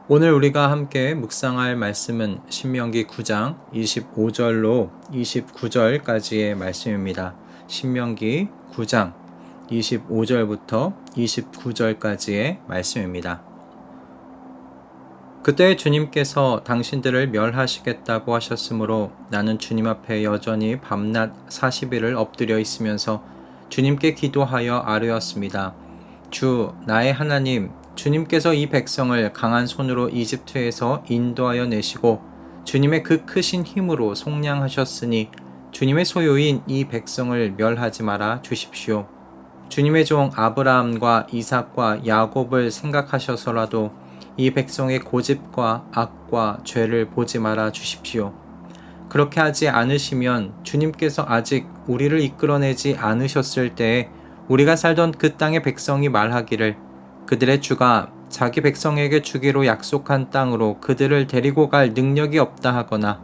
오늘 우리가 함께 묵상할 말씀은 신명기 9장 25절로 29절까지의 말씀입니다. 신명기 9장 25절부터 29절까지의 말씀입니다. 그때 주님께서 당신들을 멸하시겠다고 하셨으므로 나는 주님 앞에 여전히 밤낮 40일을 엎드려 있으면서 주님께 기도하여 아뢰었습니다. 주 나의 하나님, 주님께서 이 백성을 강한 손으로 이집트에서 인도하여 내시고 주님의 그 크신 힘으로 속량하셨으니 주님의 소유인 이 백성을 멸하지 말아 주십시오. 주님의 종 아브라함과 이삭과 야곱을 생각하셔서라도 이 백성의 고집과 악과 죄를 보지 말아 주십시오. 그렇게 하지 않으시면 주님께서 아직 우리를 이끌어내지 않으셨을 때에 우리가 살던 그 땅의 백성이 말하기를 그들의 주가 자기 백성에게 주기로 약속한 땅으로 그들을 데리고 갈 능력이 없다 하거나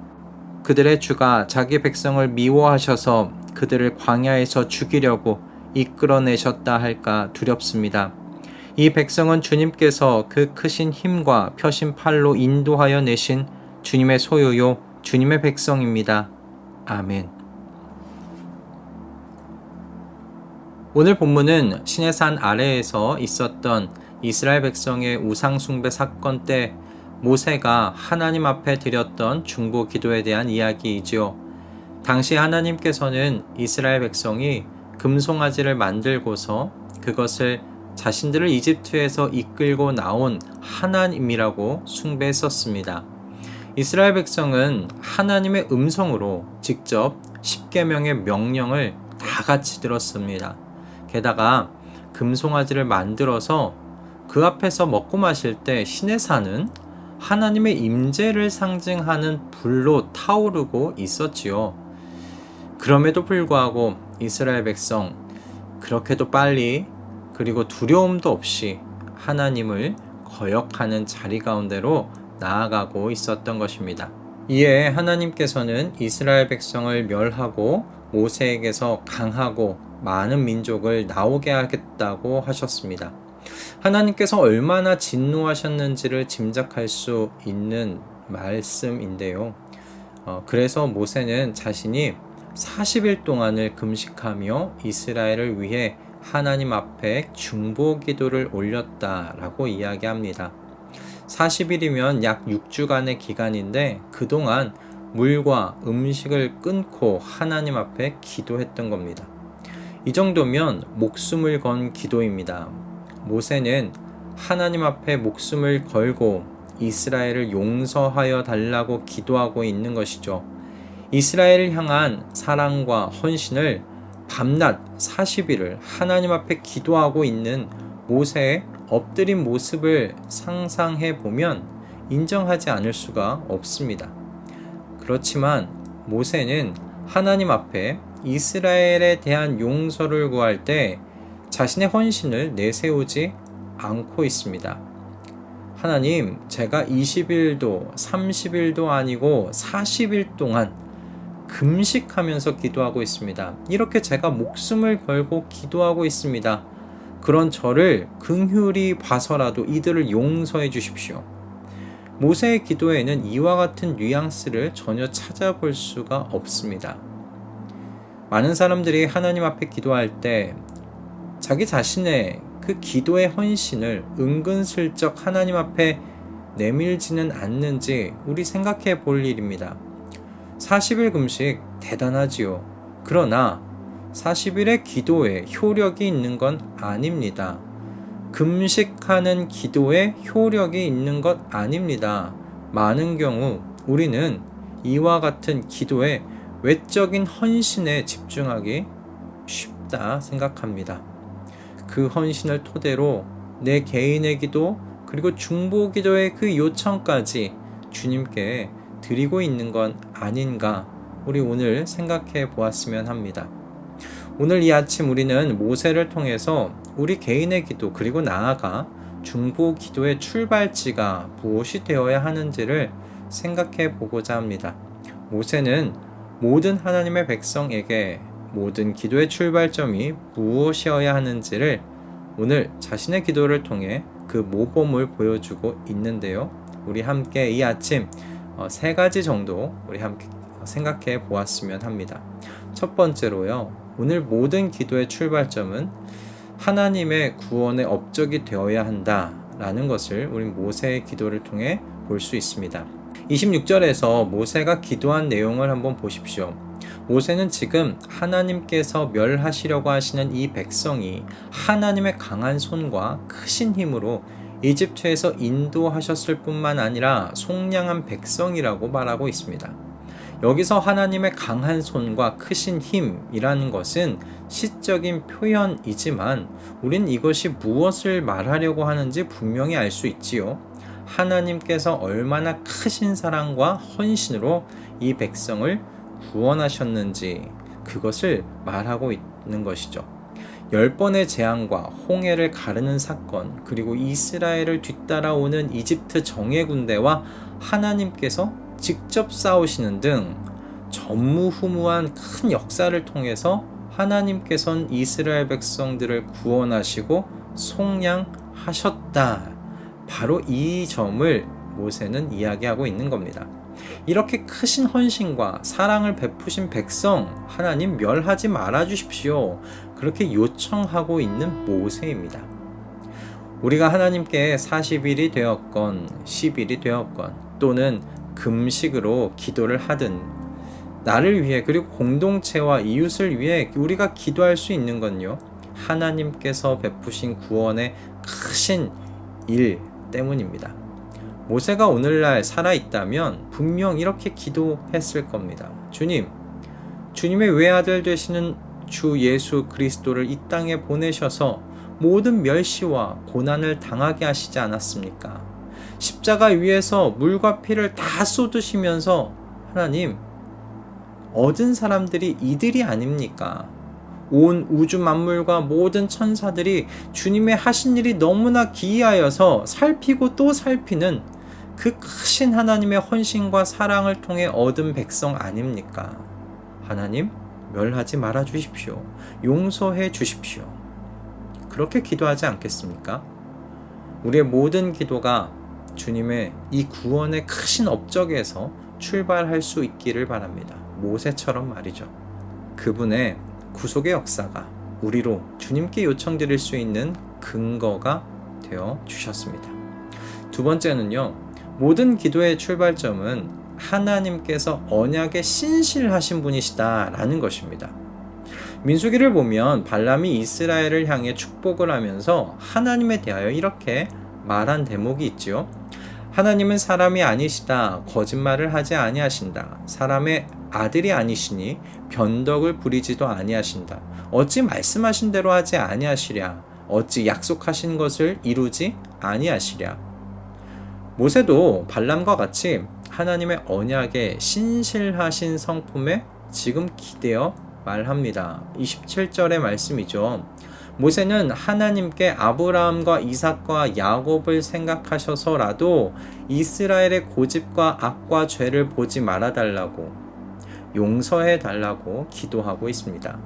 그들의 주가 자기 백성을 미워하셔서 그들을 광야에서 죽이려고 이끌어내셨다 할까 두렵습니다. 이 백성은 주님께서 그 크신 힘과 펴신 팔로 인도하여 내신 주님의 소유요 주님의 백성입니다. 아멘. 오늘 본문은 시내산 아래에서 있었던 이스라엘 백성의 우상 숭배 사건 때 모세가 하나님 앞에 드렸던 중보 기도에 대한 이야기이지요. 당시 하나님께서는 이스라엘 백성이 금송아지를 만들고서 그것을 자신들을 이집트에서 이끌고 나온 하나님이라고 숭배했었습니다. 이스라엘 백성은 하나님의 음성으로 직접 십계명의 명령을 다 같이 들었습니다. 게다가 금송아지를 만들어서 그 앞에서 먹고 마실 때 시내산은 하나님의 임재를 상징하는 불로 타오르고 있었지요. 그럼에도 불구하고 이스라엘 백성 그렇게도 빨리 그리고 두려움도 없이 하나님을 거역하는 자리 가운데로 나아가고 있었던 것입니다. 이에 하나님께서는 이스라엘 백성을 멸하고 모세에게서 강하고 많은 민족을 나오게 하겠다고 하셨습니다. 하나님께서 얼마나 진노하셨는지를 짐작할 수 있는 말씀인데요. 그래서 모세는 자신이 40일 동안을 금식하며 이스라엘을 위해 하나님 앞에 중보 기도를 올렸다라고 이야기합니다. 40일이면 약 6주간의 기간인데 그동안 물과 음식을 끊고 하나님 앞에 기도했던 겁니다. 이 정도면 목숨을 건 기도입니다. 모세는 하나님 앞에 목숨을 걸고 이스라엘을 용서하여 달라고 기도하고 있는 것이죠. 이스라엘을 향한 사랑과 헌신을 밤낮 40일을 하나님 앞에 기도하고 있는 모세의 엎드린 모습을 상상해 보면 인정하지 않을 수가 없습니다. 그렇지만 모세는 하나님 앞에 이스라엘에 대한 용서를 구할 때 자신의 헌신을 내세우지 않고 있습니다. 하나님, 제가 20일도 30일도 아니고 40일 동안 금식하면서 기도하고 있습니다. 이렇게 제가 목숨을 걸고 기도하고 있습니다. 그런 저를 긍휼히 봐서라도 이들을 용서해 주십시오. 모세의 기도에는 이와 같은 뉘앙스를 전혀 찾아볼 수가 없습니다. 많은 사람들이 하나님 앞에 기도할 때 자기 자신의 그 기도의 헌신을 은근슬쩍 하나님 앞에 내밀지는 않는지 우리 생각해 볼 일입니다. 40일 금식 대단하지요. 그러나 40일의 기도에 효력이 있는 건 아닙니다. 금식하는 기도에 효력이 있는 것 아닙니다. 많은 경우 우리는 이와 같은 기도에 외적인 헌신에 집중하기 쉽다 생각합니다. 그 헌신을 토대로 내 개인의 기도 그리고 중보 기도의 그 요청까지 주님께 드리고 있는 건 아닌가 우리 오늘 생각해 보았으면 합니다. 오늘 이 아침 우리는 모세를 통해서 우리 개인의 기도 그리고 나아가 중보 기도의 출발지가 무엇이 되어야 하는지를 생각해 보고자 합니다. 모세는 모든 하나님의 백성에게 모든 기도의 출발점이 무엇이어야 하는지를 오늘 자신의 기도를 통해 그 모범을 보여주고 있는데요. 우리 함께 이 아침 3가지 정도 우리 함께 생각해 보았으면 합니다. 첫 번째로요, 오늘 모든 기도의 출발점은 하나님의 구원의 업적이 되어야 한다라는 것을 우리 모세의 기도를 통해 볼 수 있습니다. 26절에서 모세가 기도한 내용을 한번 보십시오. 모세는 지금 하나님께서 멸하시려고 하시는 이 백성이 하나님의 강한 손과 크신 힘으로 이집트에서 인도하셨을 뿐만 아니라 속량한 백성이라고 말하고 있습니다. 여기서 하나님의 강한 손과 크신 힘이라는 것은 시적인 표현이지만 우린 이것이 무엇을 말하려고 하는지 분명히 알 수 있지요. 하나님께서 얼마나 크신 사랑과 헌신으로 이 백성을 구원하셨는지 그것을 말하고 있는 것이죠. 10번의 재앙과 홍해를 가르는 사건, 그리고 이스라엘을 뒤따라오는 이집트 정예 군대와 하나님께서 직접 싸우시는 등 전무후무한 큰 역사를 통해서 하나님께서는 이스라엘 백성들을 구원하시고 속량하셨다. 바로 이 점을 모세는 이야기하고 있는 겁니다. 이렇게 크신 헌신과 사랑을 베푸신 백성 하나님 멸하지 말아 주십시오. 그렇게 요청하고 있는 모세입니다. 우리가 하나님께 40일이 되었건 10일이 되었건 또는 금식으로 기도를 하든 나를 위해 그리고 공동체와 이웃을 위해 우리가 기도할 수 있는 건요, 하나님께서 베푸신 구원의 크신 일 때문입니다. 모세가 오늘날 살아있다면 분명 이렇게 기도했을 겁니다. 주님의 외아들 되시는 주 예수 그리스도를 이 땅에 보내셔서 모든 멸시와 고난을 당하게 하시지 않았습니까? 십자가 위에서 물과 피를 다 쏟으시면서 하나님, 얻은 사람들이 이들이 아닙니까? 온 우주 만물과 모든 천사들이 주님의 하신 일이 너무나 기이하여서 살피고 또 살피는 그 크신 하나님의 헌신과 사랑을 통해 얻은 백성 아닙니까? 하나님, 멸하지 말아 주십시오. 용서해 주십시오. 그렇게 기도하지 않겠습니까? 우리의 모든 기도가 주님의 이 구원의 크신 업적에서 출발할 수 있기를 바랍니다. 모세처럼 말이죠. 그분의 구속의 역사가 우리로 주님께 요청드릴 수 있는 근거가 되어 주셨습니다. 두 번째는요, 모든 기도의 출발점은 하나님께서 언약에 신실하신 분이시다라는 것입니다. 민수기를 보면 발람이 이스라엘을 향해 축복을 하면서 하나님에 대하여 이렇게 말한 대목이 있지요. 하나님은 사람이 아니시다. 거짓말을 하지 아니하신다. 사람의 아들이 아니시니 변덕을 부리지도 아니하신다. 어찌 말씀하신 대로 하지 아니하시랴. 어찌 약속하신 것을 이루지 아니하시랴. 모세도 발람과 같이 하나님의 언약에 신실하신 성품에 지금 기대어 말합니다. 27절의 말씀이죠. 모세는 하나님께 아브라함과 이삭과 야곱을 생각하셔서라도 이스라엘의 고집과 악과 죄를 보지 말아달라고, 용서해 달라고 기도하고 있습니다.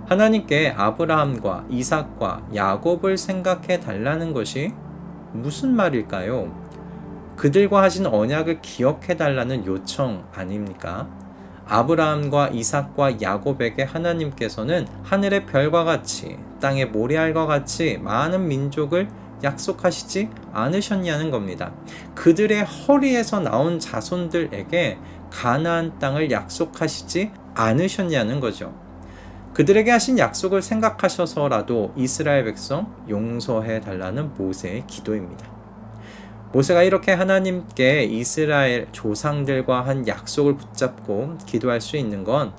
하나님께 아브라함과 이삭과 야곱을 생각해 달라는 것이 무슨 말일까요? 그들과 하신 언약을 기억해 달라는 요청 아닙니까? 아브라함과 이삭과 야곱에게 하나님께서는 하늘의 별과 같이 땅의 모래알과 같이 많은 민족을 약속하시지 않으셨냐는 겁니다. 그들의 허리에서 나온 자손들에게 가나안 땅을 약속하시지 않으셨냐는 거죠. 그들에게 하신 약속을 생각하셔서라도 이스라엘 백성 용서해 달라는 모세의 기도입니다. 모세가 이렇게 하나님께 이스라엘 조상들과 한 약속을 붙잡고 기도할 수 있는 건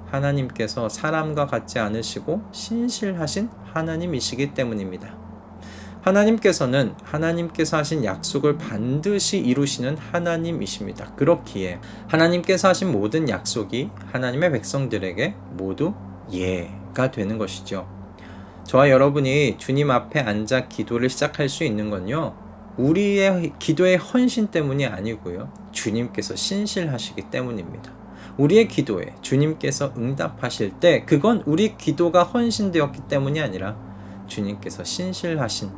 하나님께서 사람과 같지 않으시고 신실하신 하나님이시기 때문입니다. 하나님께서는 하나님께서 하신 약속을 반드시 이루시는 하나님이십니다. 그렇기에 하나님께서 하신 모든 약속이 하나님의 백성들에게 모두 예가 되는 것이죠. 저와 여러분이 주님 앞에 앉아 기도를 시작할 수 있는 건요, 우리의 기도의 헌신 때문이 아니고요, 주님께서 신실하시기 때문입니다. 우리의 기도에 주님께서 응답하실 때 그건 우리 기도가 헌신되었기 때문이 아니라 주님께서 신실하신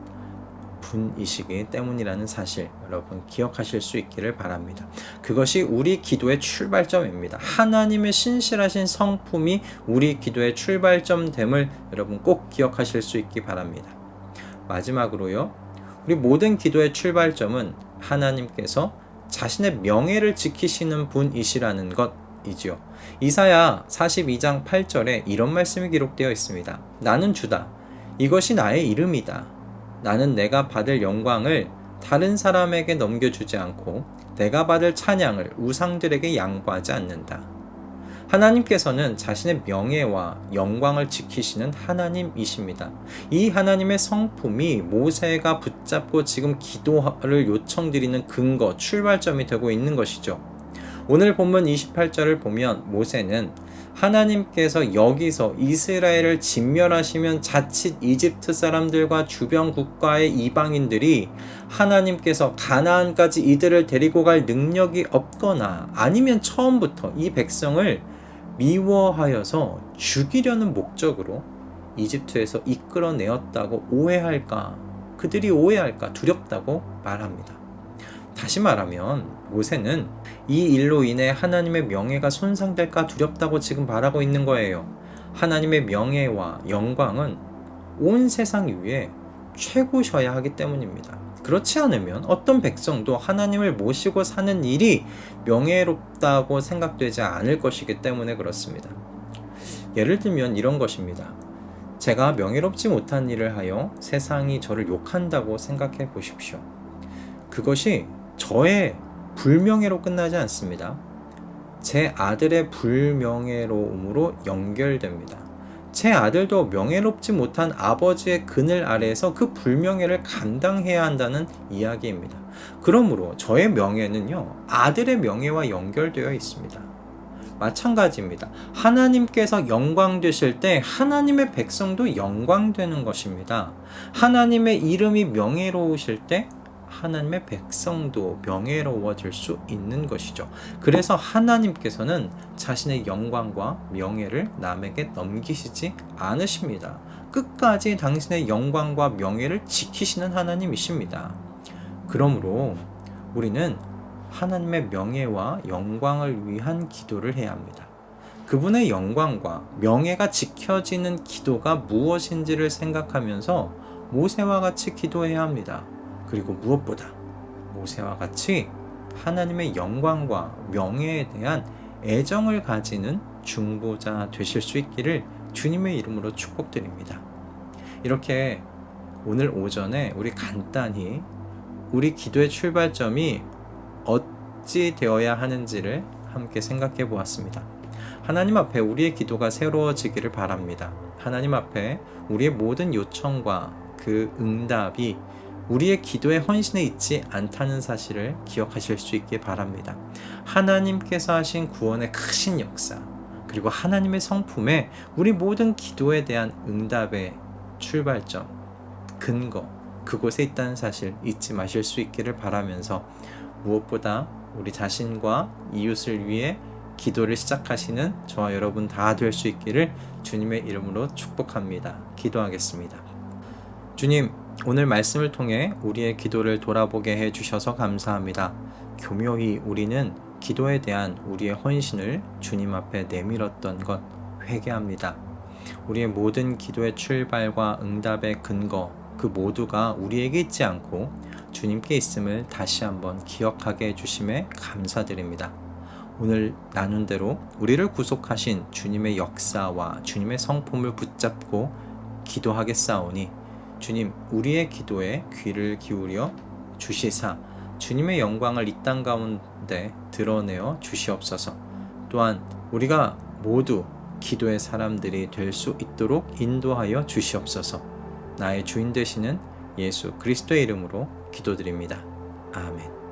분이시기 때문이라는 사실 여러분 기억하실 수 있기를 바랍니다. 그것이 우리 기도의 출발점입니다. 하나님의 신실하신 성품이 우리 기도의 출발점됨을 여러분 꼭 기억하실 수 있기 바랍니다. 마지막으로요. 우리 모든 기도의 출발점은 하나님께서 자신의 명예를 지키시는 분이시라는 것이지요. 이사야 42장 8절에 이런 말씀이 기록되어 있습니다. 나는 주다. 이것이 나의 이름이다. 나는 내가 받을 영광을 다른 사람에게 넘겨주지 않고 내가 받을 찬양을 우상들에게 양보하지 않는다. 하나님께서는 자신의 명예와 영광을 지키시는 하나님이십니다. 이 하나님의 성품이 모세가 붙잡고 지금 기도를 요청드리는 근거, 출발점이 되고 있는 것이죠. 오늘 본문 28절을 보면 모세는 하나님께서 여기서 이스라엘을 진멸하시면 자칫 이집트 사람들과 주변 국가의 이방인들이 하나님께서 가나안까지 이들을 데리고 갈 능력이 없거나 아니면 처음부터 이 백성을 미워하여서 죽이려는 목적으로 이집트에서 이끌어내었다고 오해할까, 그들이 오해할까 두렵다고 말합니다. 다시 말하면 모세는 이 일로 인해 하나님의 명예가 손상될까 두렵다고 지금 말하고 있는 거예요. 하나님의 명예와 영광은 온 세상 위에 최고셔야 하기 때문입니다. 그렇지 않으면 어떤 백성도 하나님을 모시고 사는 일이 명예롭다고 생각되지 않을 것이기 때문에 그렇습니다. 예를 들면 이런 것입니다. 제가 명예롭지 못한 일을 하여 세상이 저를 욕한다고 생각해 보십시오. 그것이 저의 불명예로 끝나지 않습니다. 제 아들의 불명예로움으로 연결됩니다. 제 아들도 명예롭지 못한 아버지의 그늘 아래에서 그 불명예를 감당해야 한다는 이야기입니다. 그러므로 저의 명예는요, 아들의 명예와 연결되어 있습니다. 마찬가지입니다. 하나님께서 영광되실 때 하나님의 백성도 영광되는 것입니다. 하나님의 이름이 명예로우실 때 하나님의 백성도 명예로워질 수 있는 것이죠. 그래서 하나님께서는 자신의 영광과 명예를 남에게 넘기시지 않으십니다. 끝까지 당신의 영광과 명예를 지키시는 하나님이십니다. 그러므로 우리는 하나님의 명예와 영광을 위한 기도를 해야 합니다. 그분의 영광과 명예가 지켜지는 기도가 무엇인지를 생각하면서 모세와 같이 기도해야 합니다. 그리고 무엇보다 모세와 같이 하나님의 영광과 명예에 대한 애정을 가지는 중보자 되실 수 있기를 주님의 이름으로 축복드립니다. 이렇게 오늘 오전에 우리 간단히 우리 기도의 출발점이 어찌 되어야 하는지를 함께 생각해 보았습니다. 하나님 앞에 우리의 기도가 새로워지기를 바랍니다. 하나님 앞에 우리의 모든 요청과 그 응답이 우리의 기도의 헌신에 있지 않다는 사실을 기억하실 수 있길 바랍니다. 하나님께서 하신 구원의 크신 역사, 그리고 하나님의 성품에 우리 모든 기도에 대한 응답의 출발점, 근거, 그곳에 있다는 사실 잊지 마실 수 있기를 바라면서 무엇보다 우리 자신과 이웃을 위해 기도를 시작하시는 저와 여러분 다 될 수 있기를 주님의 이름으로 축복합니다. 기도하겠습니다. 주님, 오늘 말씀을 통해 우리의 기도를 돌아보게 해주셔서 감사합니다. 교묘히 우리는 기도에 대한 우리의 헌신을 주님 앞에 내밀었던 것 회개합니다. 우리의 모든 기도의 출발과 응답의 근거, 그 모두가 우리에게 있지 않고 주님께 있음을 다시 한번 기억하게 해주심에 감사드립니다. 오늘 나눈 대로 우리를 구속하신 주님의 역사와 주님의 성품을 붙잡고 기도하겠사오니 주님, 우리의 기도에 귀를 기울여 주시사 주님의 영광을 이 땅 가운데 드러내어 주시옵소서. 또한 우리가 모두 기도의 사람들이 될 수 있도록 인도하여 주시옵소서. 나의 주인 되시는 예수 그리스도의 이름으로 기도드립니다. 아멘.